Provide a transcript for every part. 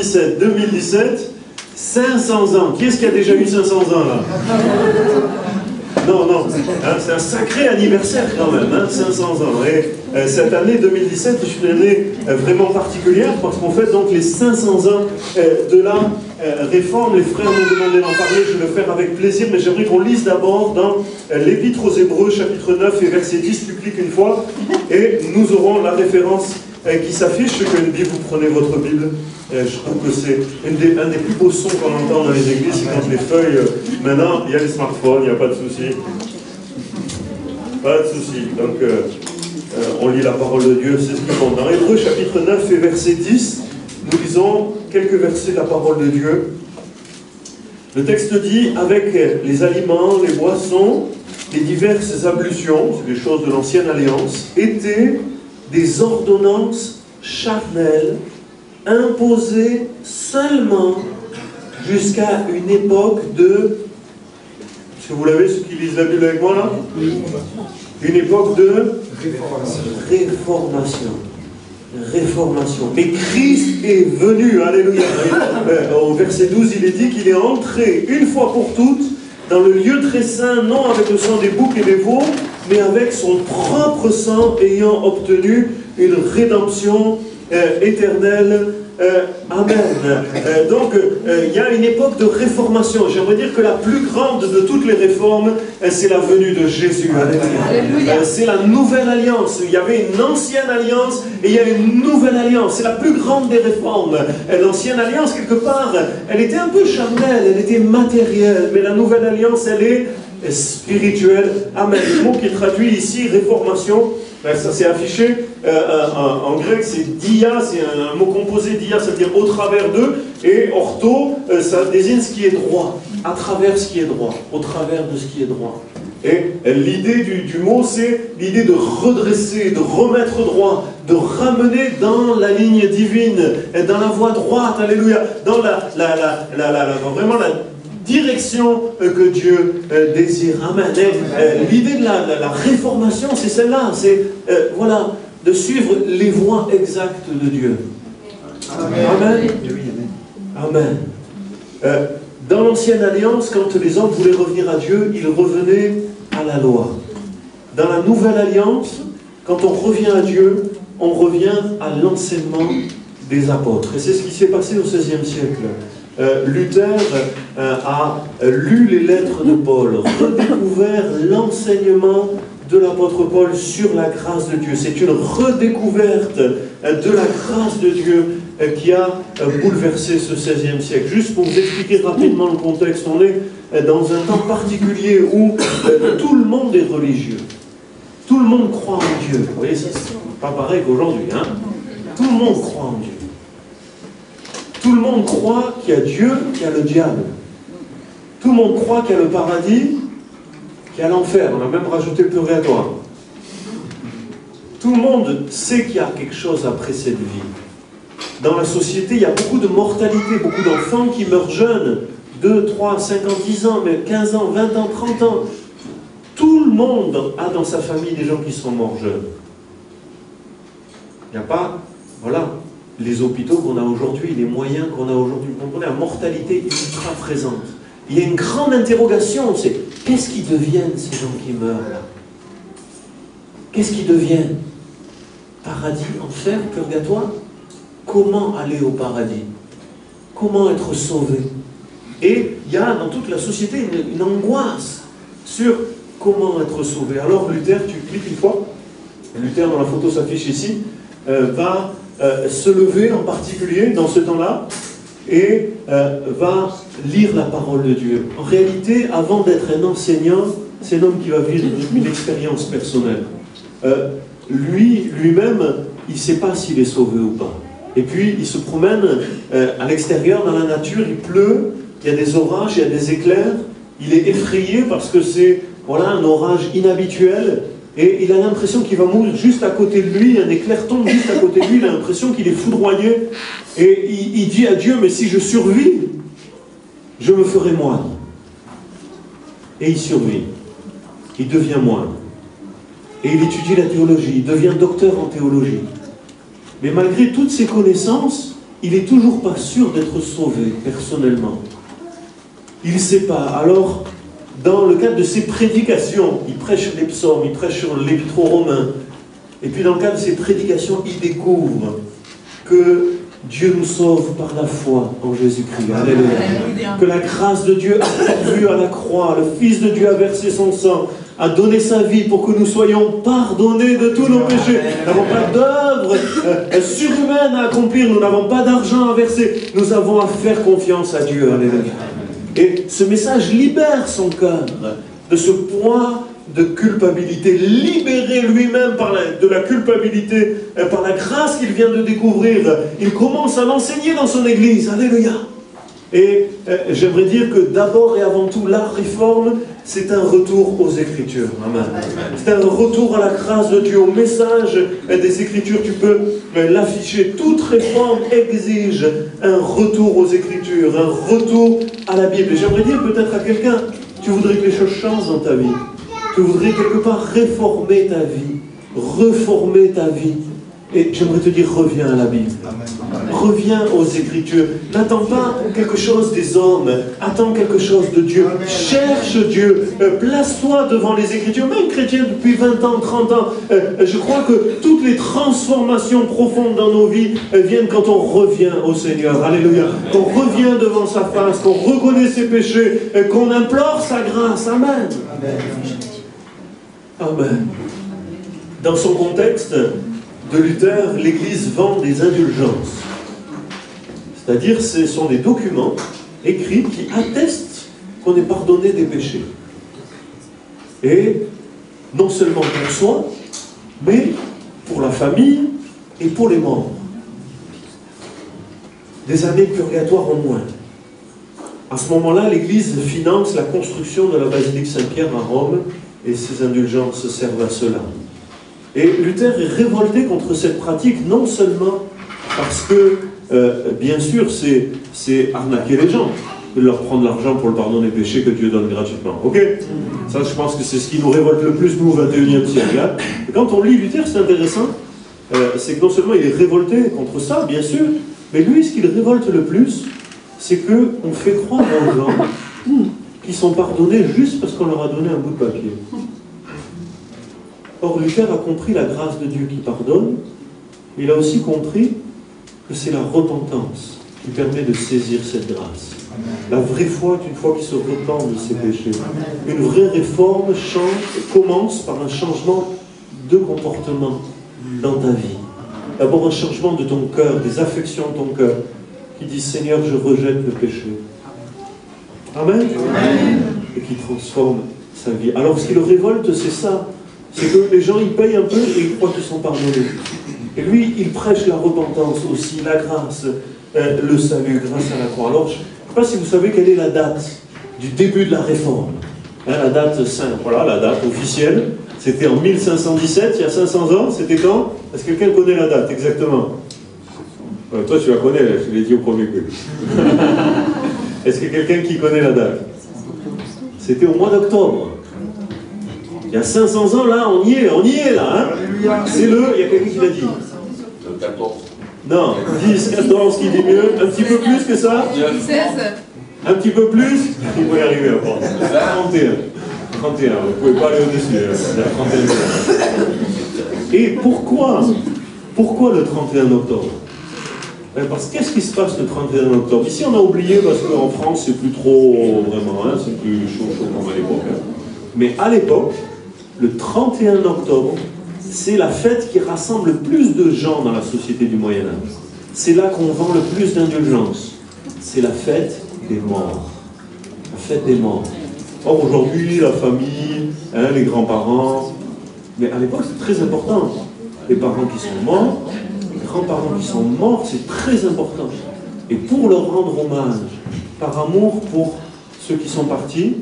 1917-2017, 500 ans. Qui est-ce qui a déjà eu 500 ans là? Non, non, hein, c'est un sacré anniversaire quand même, hein, 500 ans. Et cette année 2017 est une année vraiment particulière parce qu'on fête donc les 500 ans de la réforme. Les frères m'ont demandé d'en parler, je vais le faire avec plaisir, mais j'aimerais qu'on lise d'abord dans l'Épître aux Hébreux, chapitre 9 et verset 10, tu cliques une fois, et nous aurons la référence qui s'affiche. Que vous prenez votre Bible. Je trouve que c'est un des plus beaux sons qu'on entend dans les églises, c'est quand les feuilles, maintenant il y a les smartphones, il n'y a pas de souci. Pas de souci. Donc on lit la parole de Dieu, c'est ce qui compte. Dans Hébreux chapitre 9 et verset 10, nous lisons quelques versets de la parole de Dieu. Le texte dit, avec les aliments, les boissons, les diverses ablutions, c'est des choses de l'ancienne alliance, étaient des ordonnances charnelles imposées seulement jusqu'à une époque de... Est-ce que vous l'avez, ceux qui lisent la Bible avec moi là? Une époque de réformation. Réformation. Mais Christ est venu, alléluia. Au verset 12, il est dit qu'il est entré une fois pour toutes dans le lieu très saint, non avec le sang des boucs et des veaux, mais avec son propre sang, ayant obtenu une rédemption éternelle. Amen. Donc, il y a une époque de réformation. J'aimerais dire que la plus grande de toutes les réformes, c'est la venue de Jésus. C'est la nouvelle alliance. Il y avait une ancienne alliance et il y a une nouvelle alliance. C'est la plus grande des réformes. L'ancienne alliance, quelque part, elle était un peu charnelle, elle était matérielle. Mais la nouvelle alliance, elle est spirituelle. Amen. Le mot qui est traduit ici, réformation, ça s'est affiché en grec, c'est dia, c'est un mot composé, dia, ça veut dire au travers d'eux, et ortho, ça désigne ce qui est droit, à travers ce qui est droit, au travers de ce qui est droit. Et l'idée du mot, c'est l'idée de redresser, de remettre droit, de ramener dans la ligne divine, dans la voie droite, alléluia, dans vraiment la direction que Dieu désire. Amen. L'idée de la réformation, c'est celle-là, c'est voilà, de suivre les voies exactes de Dieu. Amen. Amen. Amen. Dans l'ancienne alliance, quand les hommes voulaient revenir à Dieu, ils revenaient à la loi. Dans la nouvelle alliance, quand on revient à Dieu, on revient à l'enseignement des apôtres. Et c'est ce qui s'est passé au XVIe siècle. Luther a lu les lettres de Paul, redécouvert l'enseignement de l'apôtre Paul sur la grâce de Dieu. C'est une redécouverte de la grâce de Dieu qui a bouleversé ce XVIe siècle. Juste pour vous expliquer rapidement le contexte, on est dans un temps particulier où tout le monde est religieux. Tout le monde croit en Dieu. Vous voyez, c'est pas pareil qu'aujourd'hui, hein? Tout le monde croit en Dieu. Tout le monde croit qu'il y a Dieu, qu'il y a le diable. Tout le monde croit qu'il y a le paradis, qu'il y a l'enfer. On a même rajouté le purgatoire. Tout le monde sait qu'il y a quelque chose après cette vie. Dans la société, il y a beaucoup de mortalité, beaucoup d'enfants qui meurent jeunes, 2, 3, 5 ans, 10 ans, mais 15 ans, 20 ans, 30 ans. Tout le monde a dans sa famille des gens qui sont morts jeunes. Il n'y a pas, voilà, les hôpitaux qu'on a aujourd'hui, les moyens qu'on a aujourd'hui. Vous comprenez, la mortalité ultra présente. Il y a une grande interrogation, c'est qu'est-ce qu'ils deviennent ces gens qui meurent là? Qu'est-ce qu'ils deviennent? Paradis, enfer, purgatoire? Comment aller au paradis? Comment être sauvé? Et il y a dans toute la société une angoisse sur comment être sauvé. Alors Luther, tu cliques une fois, Luther dans la photo s'affiche ici, va se lever en particulier dans ce temps-là et va lire la parole de Dieu. En réalité, avant d'être un enseignant, c'est un homme qui va vivre une expérience personnelle. Lui-même, il ne sait pas s'il est sauvé ou pas. Et puis, il se promène à l'extérieur, dans la nature, il pleut, il y a des orages, il y a des éclairs, il est effrayé parce que c'est voilà, un orage inhabituel, et il a l'impression qu'il va mourir juste à côté de lui, un éclair tombe juste à côté de lui, il a l'impression qu'il est foudroyé, et il dit à Dieu, mais si je survis, je me ferai moine. Et il survit, il devient moine, et il étudie la théologie, il devient docteur en théologie. Mais malgré toutes ses connaissances, il n'est toujours pas sûr d'être sauvé personnellement. Il ne sait pas. Alors, dans le cadre de ses prédications, il prêche les psaumes, il prêche sur l'épître aux Romains, et puis dans le cadre de ses prédications, il découvre que Dieu nous sauve par la foi en Jésus-Christ. Alléluia. Que la grâce de Dieu a pourvu à la croix. Le Fils de Dieu a versé son sang, a donné sa vie pour que nous soyons pardonnés de tous nos péchés. Nous n'avons pas d'œuvre surhumaine à accomplir. Nous n'avons pas d'argent à verser. Nous avons à faire confiance à Dieu. Alléluia. Et ce message libère son cœur de ce poids de culpabilité, libéré lui-même de la culpabilité par la grâce qu'il vient de découvrir. Il commence à l'enseigner dans son église. Alléluia. Et j'aimerais dire que d'abord et avant tout, la réforme, c'est un retour aux Écritures. Amen. C'est un retour à la grâce de Dieu, au message des Écritures. Tu peux l'afficher. Toute réforme exige un retour aux Écritures, un retour à la Bible. Et j'aimerais dire peut-être à quelqu'un, tu voudrais que les choses changent dans ta vie. Tu voudrais quelque part réformer ta vie, reformer ta vie. Et j'aimerais te dire, reviens à la Bible. Reviens aux Écritures. N'attends pas quelque chose des hommes. Attends quelque chose de Dieu. Cherche Dieu. Place-toi devant les Écritures. Même chrétien depuis 20 ans, 30 ans. Je crois que toutes les transformations profondes dans nos vies viennent quand on revient au Seigneur. Alléluia. Qu'on revient devant sa face. Qu'on reconnaît ses péchés. Qu'on implore sa grâce. Amen. Amen. Dans son contexte de Luther, l'Église vend des indulgences. C'est-à-dire, ce sont des documents écrits qui attestent qu'on est pardonné des péchés. Et non seulement pour soi, mais pour la famille et pour les morts. Des années purgatoires en moins. À ce moment-là, l'Église finance la construction de la basilique Saint-Pierre à Rome, et ces indulgences servent à cela. Et Luther est révolté contre cette pratique, non seulement parce que, bien sûr, c'est arnaquer les gens, de leur prendre l'argent pour le pardon des péchés que Dieu donne gratuitement. Ok? Ça, je pense que c'est ce qui nous révolte le plus, nous, au XXIe siècle. Hein? Et quand on lit Luther, c'est intéressant, c'est que non seulement il est révolté contre ça, bien sûr, mais lui, ce qui le révolte le plus, c'est qu'on fait croire aux gens qui sont pardonnés juste parce qu'on leur a donné un bout de papier. Or, Luther a compris la grâce de Dieu qui pardonne. Il a aussi compris que c'est la repentance qui permet de saisir cette grâce. La vraie foi est une foi qui se repent de ses péchés. Une vraie réforme commence par un changement de comportement dans ta vie. D'abord un changement de ton cœur, des affections de ton cœur, qui dit Seigneur, je rejette le péché. Amen. Amen. Et qui transforme sa vie. Alors ce qui le révolte, c'est ça. C'est que les gens, ils payent un peu et ils croient qu'ils sont pardonnés. Et lui, il prêche la repentance aussi, la grâce, le salut grâce à la croix. Alors, je ne sais pas si vous savez quelle est la date du début de la réforme. Hein, la date sainte, voilà, la date officielle. C'était en 1517, il y a 500 ans. C'était quand? Est-ce que quelqu'un connaît la date exactement? Toi, tu la connais, je l'ai dit au premier coup. Est-ce qu'il y a quelqu'un qui connaît la date? C'était au mois d'octobre. Il y a 500 ans, là, on y est là. Hein. C'est il y a quelqu'un qui l'a dit. Le 14. Non, 10, 14 qui dit mieux. Un petit peu plus que ça? 16. Un petit peu plus? Il faut y arriver à pense. 31. 31, vous ne pouvez pas aller au-dessus. 31. Et pourquoi le 31 octobre? Parce que qu'est-ce qui se passe le 31 octobre? Ici, on a oublié parce qu'en France, c'est plus trop vraiment, hein, c'est plus chaud comme à l'époque. Hein. Mais à l'époque, le 31 octobre, c'est la fête qui rassemble le plus de gens dans la société du Moyen-Âge. C'est là qu'on vend le plus d'indulgence. C'est la fête des morts. La fête des morts. Or, aujourd'hui, la famille, hein, les grands-parents, mais à l'époque, c'est très important. Les parents qui sont morts, les grands-parents qui sont morts, c'est très important. Et pour leur rendre hommage, par amour pour ceux qui sont partis,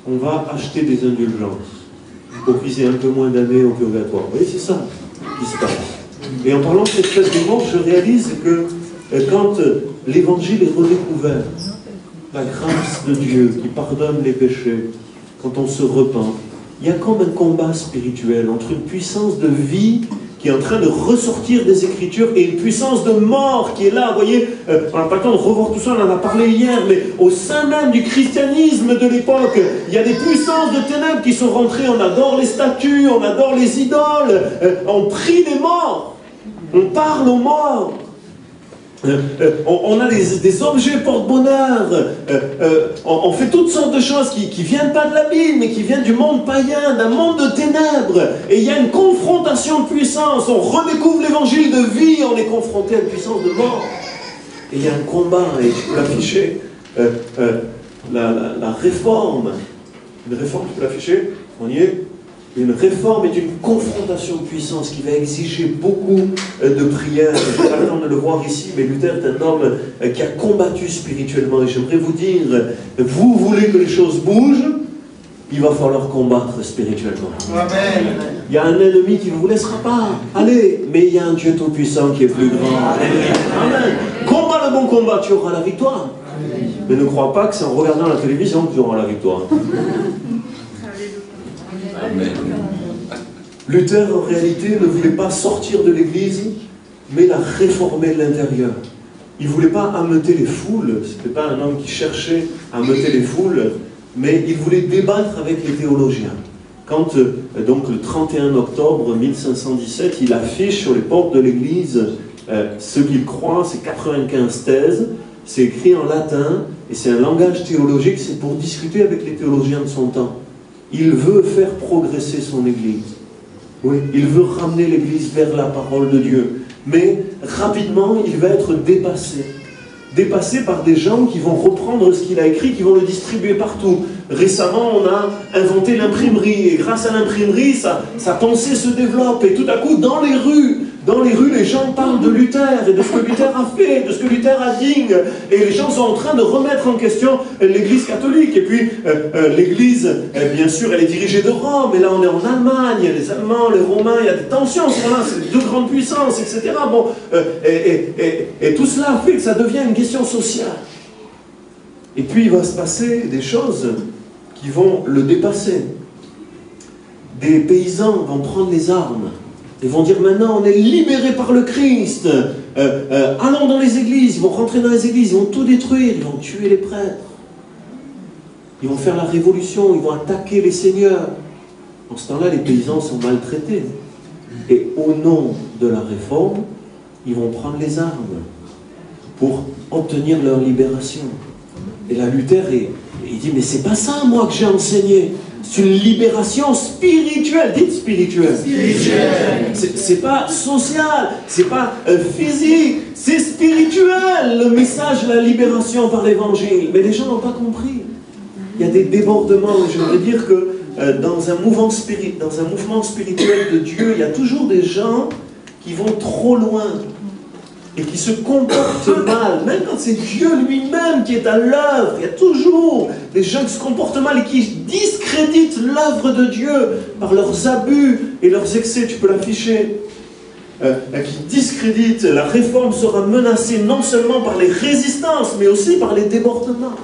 on va acheter des indulgences pour qu'ils aient un peu moins d'années au purgatoire. Vous voyez, c'est ça qui se passe. Et en parlant de cette fête des morts, je réalise que quand l'évangile est redécouvert, la grâce de Dieu qui pardonne les péchés, quand on se repent, il y a comme un combat spirituel entre une puissance de vie qui est en train de ressortir des Écritures, et une puissance de mort qui est là. Vous voyez, on n'a pas le temps de revoir tout ça, on en a parlé hier, mais au sein même du christianisme de l'époque, il y a des puissances de ténèbres qui sont rentrées. On adore les statues, on adore les idoles, on prie des morts, on parle aux morts. On a des objets porte-bonheur, on fait toutes sortes de choses qui ne viennent pas de la Bible, mais qui viennent du monde païen, d'un monde de ténèbres. Et il y a une confrontation de puissance, on redécouvre l'évangile de vie, on est confronté à une puissance de mort. Et il y a un combat, et je peux l'afficher, la réforme, une réforme, je peux l'afficher, on y est. Une réforme est une confrontation de puissance qui va exiger beaucoup de prières. Je n'ai pas le temps de le voir ici, mais Luther est un homme qui a combattu spirituellement. Et j'aimerais vous dire, vous voulez que les choses bougent, il va falloir combattre spirituellement. Amen. Il y a un ennemi qui ne vous laissera pas aller, mais il y a un Dieu tout-puissant qui est plus grand. Amen. Combat le bon combat, tu auras la victoire. Mais ne crois pas que c'est en regardant la télévision que tu auras la victoire. Amen. Luther, en réalité, ne voulait pas sortir de l'Église, mais la réformer de l'intérieur. Il ne voulait pas ameuter les foules, ce n'était pas un homme qui cherchait à ameuter les foules, mais il voulait débattre avec les théologiens. Quand, donc, le 31 octobre 1517, il affiche sur les portes de l'Église ce qu'il croit, c'est 95 thèses, c'est écrit en latin, et c'est un langage théologique, c'est pour discuter avec les théologiens de son temps. Il veut faire progresser son Église. Oui, il veut ramener l'Église vers la parole de Dieu. Mais rapidement, il va être dépassé. Dépassé par des gens qui vont reprendre ce qu'il a écrit, qui vont le distribuer partout. Récemment, on a inventé l'imprimerie. Et grâce à l'imprimerie, sa pensée se développe. Et tout à coup, dans les rues, les gens parlent de Luther et de ce que Luther a fait, de ce que Luther a dit. Et les gens sont en train de remettre en question l'Église catholique. Et puis, l'Église, bien sûr, elle est dirigée de Rome. Et là, on est en Allemagne. Il y a les Allemands, les Romains, il y a des tensions. Voilà, c'est deux grandes puissances, etc. Bon, et tout cela fait que ça devient une question sociale. Et puis, il va se passer des choses qui vont le dépasser. Des paysans vont prendre les armes. Ils vont dire maintenant on est libérés par le Christ. Allons dans les églises. Ils vont rentrer dans les églises, ils vont tout détruire, ils vont tuer les prêtres. Ils vont faire la révolution, ils vont attaquer les seigneurs. En ce temps-là, les paysans sont maltraités. Et au nom de la réforme, ils vont prendre les armes pour obtenir leur libération. Et là, Luther, il dit mais c'est pas ça moi que j'ai enseigné. C'est une libération spirituelle. Dites spirituelle. C'est pas social, c'est pas physique, c'est spirituel le message de la libération par l'évangile. Mais les gens n'ont pas compris. Il y a des débordements. Je voudrais dire que dans un mouvement spirituel de Dieu, il y a toujours des gens qui vont trop loin et qui se comportent mal, même quand c'est Dieu lui-même qui est à l'œuvre. Il y a toujours des gens qui se comportent mal et qui discréditent l'œuvre de Dieu par leurs abus et leurs excès. Tu peux l'afficher. Qui discréditent. La réforme sera menacée non seulement par les résistances, mais aussi par les débordements.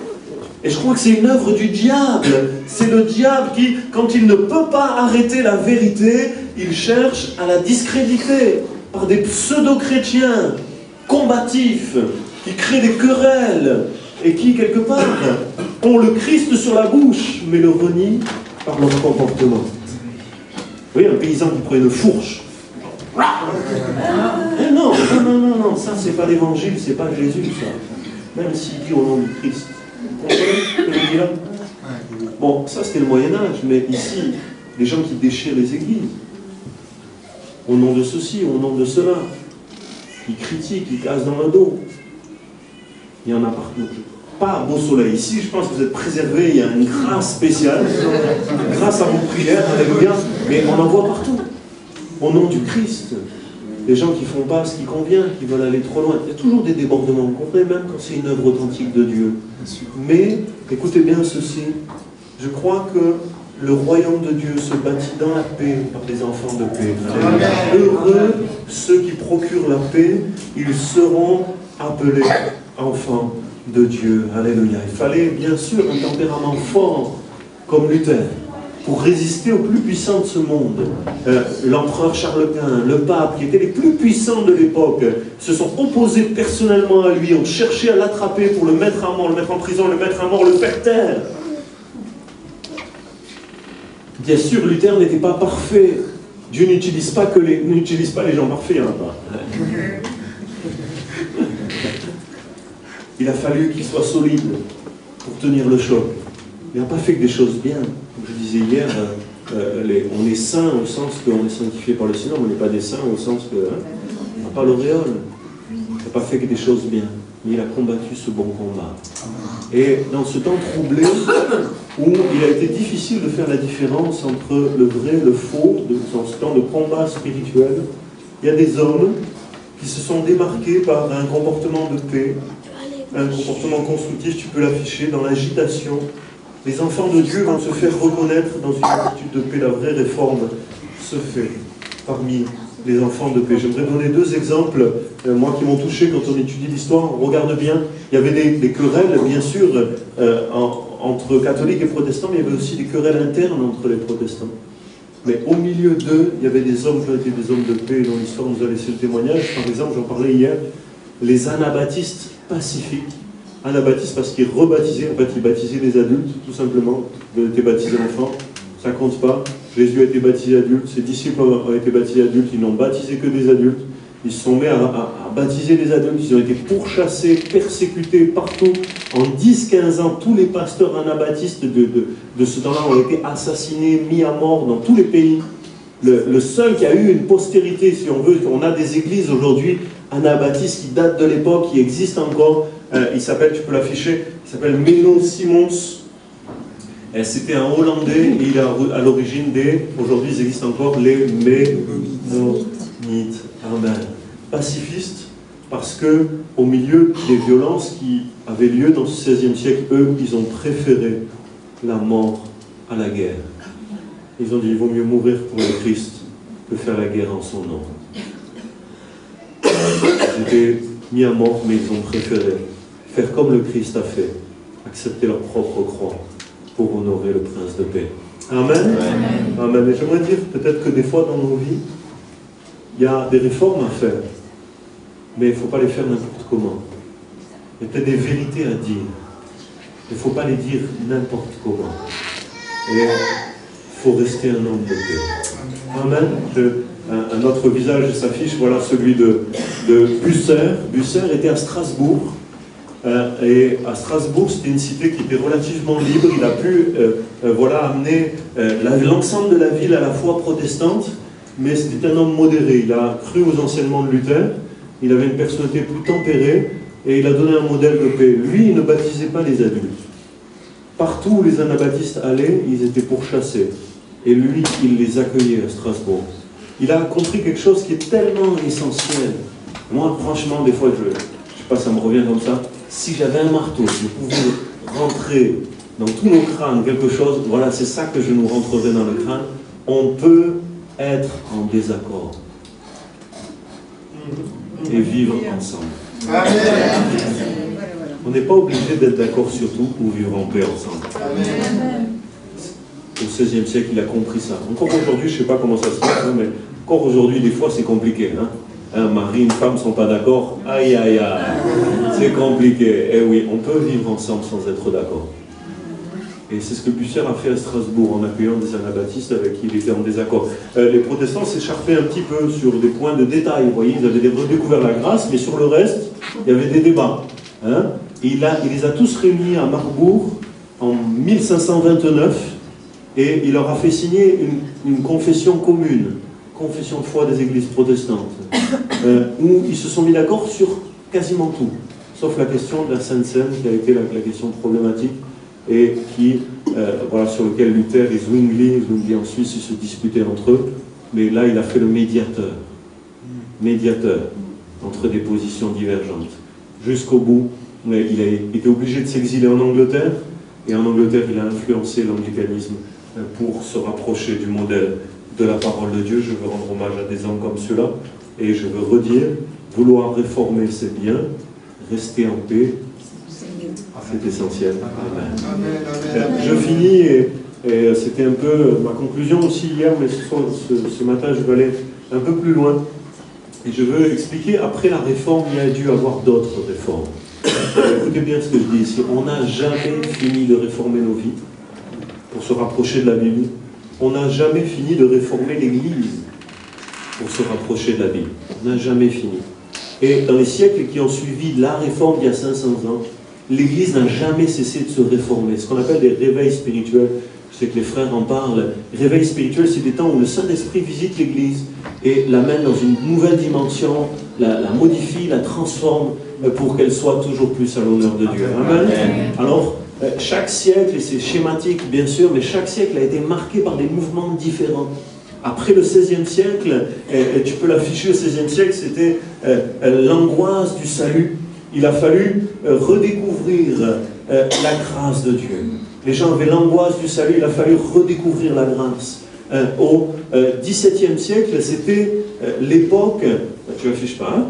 Et je crois que c'est une œuvre du diable. C'est le diable qui, quand il ne peut pas arrêter la vérité, il cherche à la discréditer par des pseudo-chrétiens combatifs, qui créent des querelles et qui, quelque part, ont le Christ sur la bouche, mais le renient par leur comportement. Vous voyez, un paysan qui prend une fourche. Non, ça c'est pas l'évangile, c'est pas Jésus, ça. Même s'il dit au nom du Christ. Vous comprenez ce que je dis là? Bon, ça c'était le Moyen-Âge, mais ici, les gens qui déchirent les églises, au nom de ceci, au nom de cela, qui critiquent, qui cassent dans le dos. Il y en a partout. Pas beau soleil. Ici, je pense que vous êtes préservés, il y a une grâce spéciale, grâce à vos prières, alléluia, mais on en voit partout. Au nom du Christ, les gens qui ne font pas ce qui convient, qui veulent aller trop loin. Il y a toujours des débordements, vous comprenez, même quand c'est une œuvre authentique de Dieu. Mais, écoutez bien ceci, je crois que le royaume de Dieu se bâtit dans la paix par des enfants de paix. Heureux ceux qui procurent la paix, ils seront appelés enfants de Dieu. Alléluia. Il fallait bien sûr un tempérament fort comme Luther. pour résister aux plus puissants de ce monde. L'empereur Charles Quint, le pape, qui étaient les plus puissants de l'époque, se sont opposés personnellement à lui, ont cherché à l'attraper pour le mettre à mort, le mettre en prison, le mettre à mort, le faire taire. Bien sûr, Luther n'était pas parfait. Dieu n'utilise pas les gens parfaits, il n'y en a pas. Il a fallu qu'il soit solide pour tenir le choc. Il n'a pas fait que des choses bien. Comme je disais hier, on est saint au sens qu'on est sanctifié par le Seigneur, mais on n'est pas des saints au sens qu'on n'a pas l'auréole. Il n'a pas fait que des choses bien, mais il a combattu ce bon combat. Et dans ce temps troublé, où il a été difficile de faire la différence entre le vrai et le faux, dans ce temps de combat spirituel, il y a des hommes qui se sont démarqués par un comportement de paix, un comportement constructif, tu peux l'afficher, dans l'agitation. Les enfants de Dieu vont se faire reconnaître dans une attitude de paix. La vraie réforme se fait parmi les enfants de paix. J'aimerais donner deux exemples, moi qui m'ont touché quand on étudie l'histoire. On regarde bien, il y avait des querelles, bien sûr, entre catholiques et protestants, mais il y avait aussi des querelles internes entre les protestants. Mais au milieu d'eux, il y avait des hommes qui ont été des hommes de paix, dont l'histoire nous a laissé le témoignage. Par exemple, j'en parlais hier, les anabaptistes pacifiques. Anabaptistes parce qu'ils rebaptisaient, en fait ils baptisaient les adultes, tout simplement. Ils ont été baptisés enfants, ça compte pas. Jésus a été baptisé adulte, ses disciples ont été baptisés adultes, ils n'ont baptisé que des adultes. Ils se sont mis à baptiser les adultes, ils ont été pourchassés, persécutés partout. En 10-15 ans, tous les pasteurs anabaptistes de ce temps-là ont été assassinés, mis à mort dans tous les pays. Le seul qui a eu une postérité, si on veut, on a des églises aujourd'hui anabaptistes qui datent de l'époque, qui existent encore. Il s'appelle, tu peux l'afficher, il s'appelle Menno Simons. C'était un Hollandais et il est à l'origine des, aujourd'hui ils existent encore, les Mennonites. Amen. Pacifistes, parce que au milieu des violences qui avaient lieu dans ce XVIe siècle, eux, ils ont préféré la mort à la guerre. Ils ont dit, il vaut mieux mourir pour le Christ que faire la guerre en son nom. Ils étaient mis à mort, mais ils ont préféré faire comme le Christ a fait, accepter leur propre croix pour honorer le Prince de paix. Amen. Amen. Et j'aimerais dire peut-être que des fois dans nos vies, il y a des réformes à faire, mais il ne faut pas les faire n'importe comment. Il y a peut-être des vérités à dire. Il ne faut pas les dire n'importe comment. Et il faut rester un homme de paix. Amen. Un autre visage s'affiche, voilà celui de Bucer. Bucer était à Strasbourg. Et à Strasbourg, c'était une cité qui était relativement libre. Il a pu amener l'ensemble de la ville à la foi protestante, mais c'était un homme modéré. Il a cru aux enseignements de Luther, il avait une personnalité plus tempérée, et il a donné un modèle de paix. Lui, il ne baptisait pas les adultes. Partout où les anabaptistes allaient, ils étaient pourchassés. Et lui, il les accueillait à Strasbourg. Il a compris quelque chose qui est tellement essentiel. Moi, franchement, des fois, je ne sais pas, ça me revient comme ça. Si j'avais un marteau, je pouvais rentrer dans tous nos crânes quelque chose, voilà, c'est ça que je nous rentrerai dans le crâne. On peut être en désaccord et vivre ensemble. On n'est pas obligé d'être d'accord sur tout pour vivre en paix ensemble. Au XVIe siècle, il a compris ça. Encore aujourd'hui, je ne sais pas comment ça se passe, mais encore aujourd'hui, des fois, c'est compliqué. Un mari, une femme ne sont pas d'accord. Aïe, aïe, aïe. C'est compliqué. Eh oui, on peut vivre ensemble sans être d'accord. Et c'est ce que Bucer a fait à Strasbourg, en accueillant des anabaptistes avec qui il était en désaccord. Les protestants s'écharpaient un petit peu sur des points de détail. Vous voyez, ils avaient redécouvert la grâce, mais sur le reste, il y avait des débats. Et il les a tous réunis à Marbourg en 1529. Et il leur a fait signer une confession commune, confession de foi des églises protestantes, où ils se sont mis d'accord sur quasiment tout, sauf la question de la Sainte Seine, qui a été la question problématique, et qui, sur lequel Luther et Zwingli en Suisse, ils se disputaient entre eux, mais là il a fait le médiateur entre des positions divergentes, jusqu'au bout. Mais il a été obligé de s'exiler en Angleterre, et en Angleterre il a influencé l'anglicanisme pour se rapprocher du modèle de la parole de Dieu. Je veux rendre hommage à des hommes comme ceux-là, et je veux redire, vouloir réformer c'est bien, rester en paix, c'est essentiel. Amen. Je finis, et Et c'était un peu ma conclusion aussi hier, mais ce matin, je veux aller un peu plus loin. Et je veux expliquer, après la réforme, il y a dû avoir d'autres réformes. Écoutez bien ce que je dis ici. On n'a jamais fini de réformer nos vies pour se rapprocher de la Bible. On n'a jamais fini de réformer l'Église pour se rapprocher de la Bible. On n'a jamais fini. Et dans les siècles qui ont suivi la réforme il y a 500 ans, l'Église n'a jamais cessé de se réformer. Ce qu'on appelle des réveils spirituels. Je sais que les frères en parlent. Réveil spirituel, c'est des temps où le Saint-Esprit visite l'Église et l'amène dans une nouvelle dimension, la modifie, la transforme pour qu'elle soit toujours plus à l'honneur de Dieu. Amen. Alors, chaque siècle, et c'est schématique bien sûr, mais chaque siècle a été marqué par des mouvements différents. Après le XVIe siècle, et tu peux l'afficher au XVIe siècle, c'était l'angoisse du salut. Il a fallu redécouvrir la grâce de Dieu. Les gens avaient l'angoisse du salut, il a fallu redécouvrir la grâce. Au XVIIe siècle, c'était l'époque, tu n'affiches pas, hein?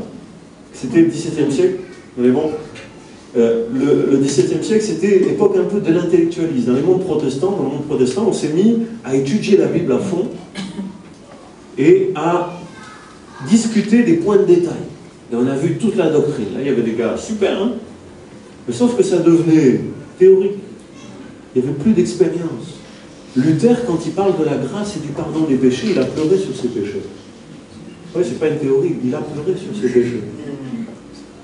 C'était le XVIIe siècle, mais bon, le XVIIe siècle, c'était l'époque un peu de l'intellectualisme. Dans le monde protestant, on s'est mis à étudier la Bible à fond et à discuter des points de détail. Et on a vu toute la doctrine. Là, il y avait des gars super, hein? Mais sauf que ça devenait théorique. Il n'y avait plus d'expérience. Luther, quand il parle de la grâce et du pardon des péchés, il a pleuré sur ses péchés. Oui, c'est pas une théorie, il a pleuré sur ses péchés.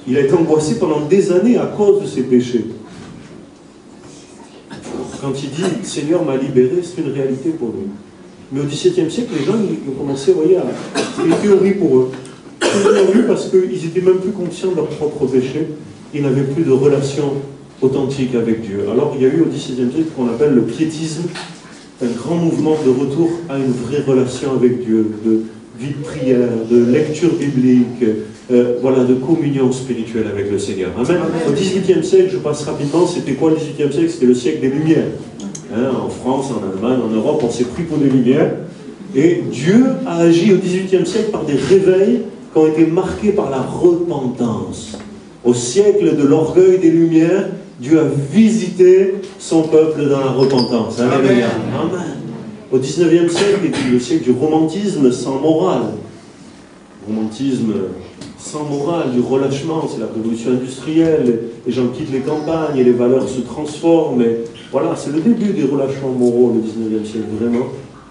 Il a été angoissé pendant des années à cause de ses péchés. Quand il dit « Seigneur m'a libéré », c'est une réalité pour lui. Mais au XVIIe siècle, les gens ils ont commencé à voir une théorie pour eux. Une théorie parce qu'ils n'étaient même plus conscients de leurs propres péchés. Ils n'avaient plus de relation authentique avec Dieu. Alors il y a eu au XVIe siècle ce qu'on appelle le piétisme, un grand mouvement de retour à une vraie relation avec Dieu, de vie de prière, de lecture biblique, voilà, de communion spirituelle avec le Seigneur. Amen. Au XVIIIe siècle, je passe rapidement, c'était quoi le XVIIIe siècle? C'était le siècle des Lumières. Hein, en France, en Allemagne, en Europe, on s'est pris pour des Lumières. Et Dieu a agi au XVIIIe siècle par des réveils qui ont été marqués par la repentance. Au siècle de l'orgueil des Lumières, Dieu a visité son peuple dans la repentance. Alléluia. Amen. Au XIXe siècle, était le siècle du romantisme sans morale. Romantisme sans morale, du relâchement, c'est la révolution industrielle, les gens quittent les campagnes et les valeurs se transforment. Et voilà, c'est le début des relâchements moraux, le XIXe siècle, vraiment.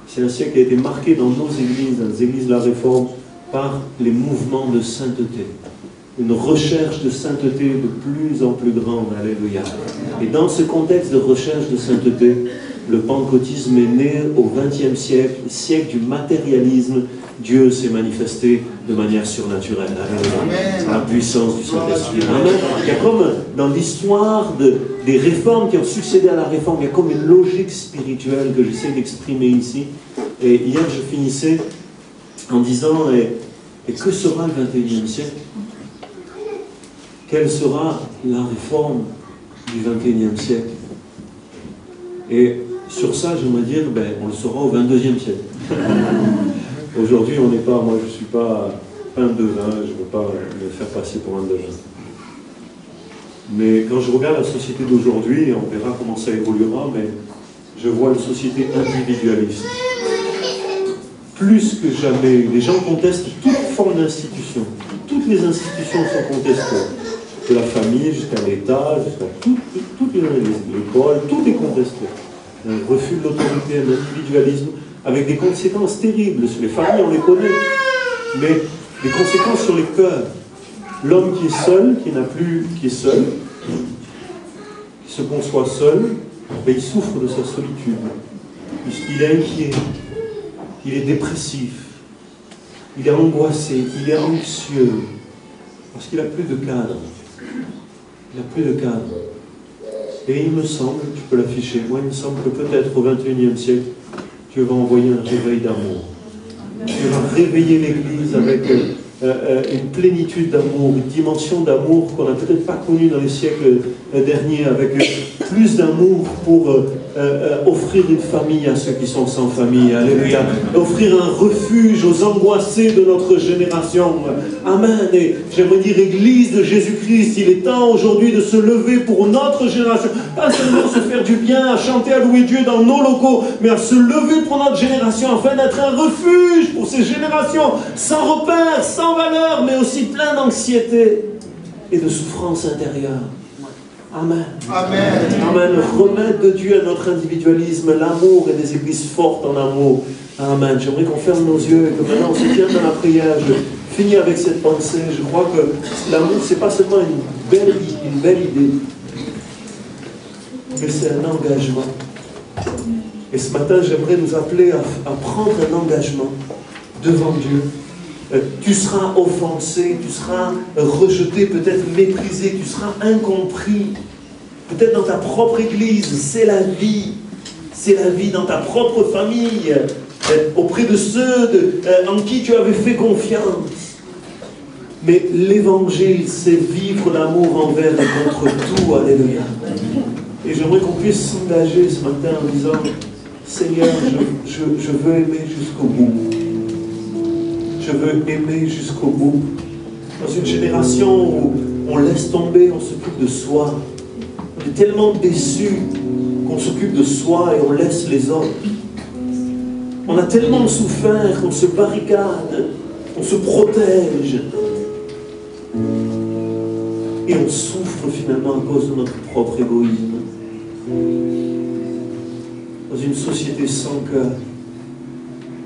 C'est un siècle qui a été marqué dans nos églises, dans les églises de la Réforme, par les mouvements de sainteté. Une recherche de sainteté de plus en plus grande, alléluia. Et dans ce contexte de recherche de sainteté, le pentecôtisme est né au XXe siècle, le siècle du matérialisme. Dieu s'est manifesté de manière surnaturelle, alléluia. La puissance du Saint-Esprit. Il y a comme dans l'histoire des réformes qui ont succédé à la réforme, il y a comme une logique spirituelle que j'essaie d'exprimer ici. Et hier, je finissais en disant, et que sera le XXIe siècle? Quelle sera la réforme du XXIe siècle? Et sur ça, j'aimerais dire, on le saura au XXIe siècle. Aujourd'hui, on n'est pas, moi je ne suis pas un devin, je ne veux pas me faire passer pour un devin. Mais quand je regarde la société d'aujourd'hui, on verra comment ça évoluera, mais je vois une société individualiste. Plus que jamais, les gens contestent toute forme d'institution. Toutes les institutions sont contestées. De la famille jusqu'à l'État, jusqu'à toutes l'école, tout est contesté. Un refus de l'autorité, un individualisme, avec des conséquences terribles sur les familles, on les connaît, mais des conséquences sur les cœurs. L'homme qui est seul, qui est seul, qui se conçoit seul, il souffre de sa solitude. Il est inquiet, il est dépressif, il est angoissé, il est anxieux, parce qu'il n'a plus de cadre. Il n'a plus de cadre. Et il me semble, tu peux l'afficher, moi il me semble que peut-être au XXIe siècle, Dieu va envoyer un réveil d'amour. Dieu va réveiller l'Église avec une plénitude d'amour, une dimension d'amour qu'on n'a peut-être pas connue dans les siècles derniers, avec plus d'amour pour offrir une famille à ceux qui sont sans famille. Alléluia. Offrir un refuge aux angoissés de notre génération. Amen. Et j'aimerais dire, Église de Jésus-Christ, il est temps aujourd'hui de se lever pour notre génération. Pas seulement se faire du bien, à chanter, à louer Dieu dans nos locaux, mais à se lever pour notre génération afin d'être un refuge pour ces générations sans repères, sans valeur, mais aussi plein d'anxiété et de souffrance intérieure. Amen. Amen. Amen. Remettre de Dieu à notre individualisme, l'amour et des églises fortes en amour. Amen. J'aimerais qu'on ferme nos yeux et que maintenant on se tienne dans la prière. Je finis avec cette pensée. Je crois que l'amour, c'est pas seulement une belle idée, mais c'est un engagement. Et ce matin, j'aimerais nous appeler à prendre un engagement devant Dieu. Tu seras offensé, tu seras rejeté, peut-être méprisé, tu seras incompris. Peut-être dans ta propre église, c'est la vie. C'est la vie dans ta propre famille, auprès de ceux en qui tu avais fait confiance. Mais l'évangile, c'est vivre l'amour envers et contre tout. Alléluia. Et j'aimerais qu'on puisse s'engager ce matin en disant, Seigneur, je veux aimer jusqu'au bout. Je veux aimer jusqu'au bout. Dans une génération où on laisse tomber, on s'occupe de soi. On est tellement déçus qu'on s'occupe de soi et on laisse les autres. On a tellement souffert qu'on se barricade, on se protège. Et on souffre finalement à cause de notre propre égoïsme. Dans une société sans cœur,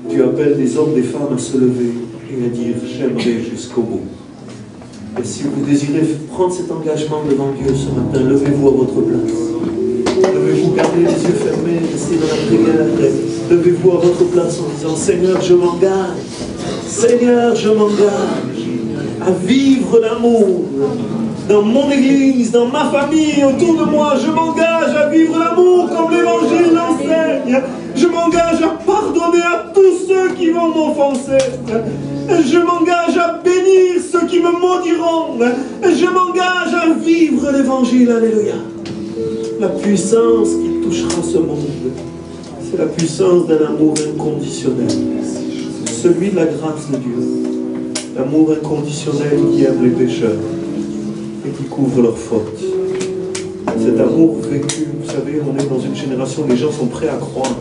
Dieu appelle des hommes, des femmes à se lever et à dire « j'aimerai jusqu'au bout ». Et si vous désirez prendre cet engagement devant Dieu ce matin, levez-vous à votre place. Levez-vous, gardez les yeux fermés, restez dans la prière. Levez-vous à votre place en disant « Seigneur, je m'engage. Seigneur, je m'engage à vivre l'amour. Dans mon église, dans ma famille, autour de moi, je m'engage à vivre l'amour comme l'évangile l'enseigne. Je m'engage à pardonner à tous ceux qui vont m'offenser. Je m'engage à bénir ceux qui me maudiront. Je m'engage à vivre l'évangile. Alléluia. La puissance qui touchera ce monde, c'est la puissance d'un amour inconditionnel. Celui de la grâce de Dieu. L'amour inconditionnel qui aime les pécheurs et qui couvre leurs fautes. Cet amour vécu, vous savez, on est dans une génération où les gens sont prêts à croire,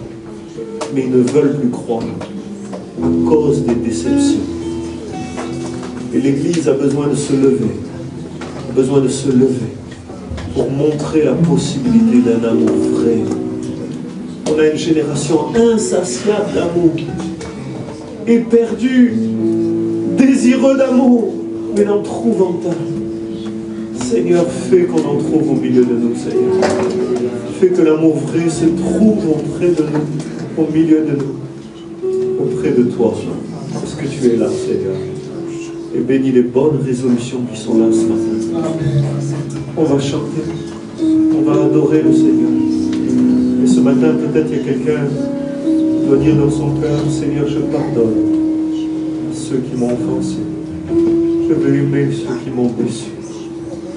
mais ils ne veulent plus croire à cause des déceptions. Et l'Église a besoin de se lever, a besoin de se lever pour montrer la possibilité d'un amour vrai. On a une génération insatiable d'amour, éperdue, désireux d'amour, mais n'en trouvant pas. Seigneur, fais qu'on en trouve au milieu de nous, Seigneur. Fais que l'amour vrai se trouve auprès de nous, au milieu de nous, auprès de toi, parce que tu es là, Seigneur. Et bénis les bonnes résolutions qui sont là ce matin. On va chanter, on va adorer le Seigneur. Et ce matin, peut-être il y a quelqu'un qui doit dire dans son cœur, Seigneur, je pardonne à ceux qui m'ont offensé. Je veux aimer ceux qui m'ont déçu.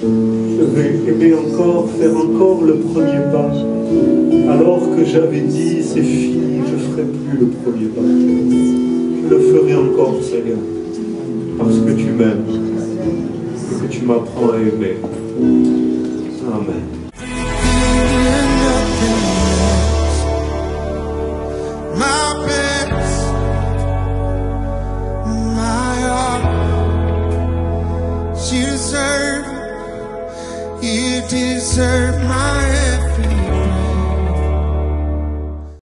Je vais aimer encore, faire encore le premier pas. Alors que j'avais dit, c'est fini, je ne ferai plus le premier pas. Je le ferai encore, Seigneur, parce que tu m'aimes et que tu m'apprends à aimer. Amen. You deserve my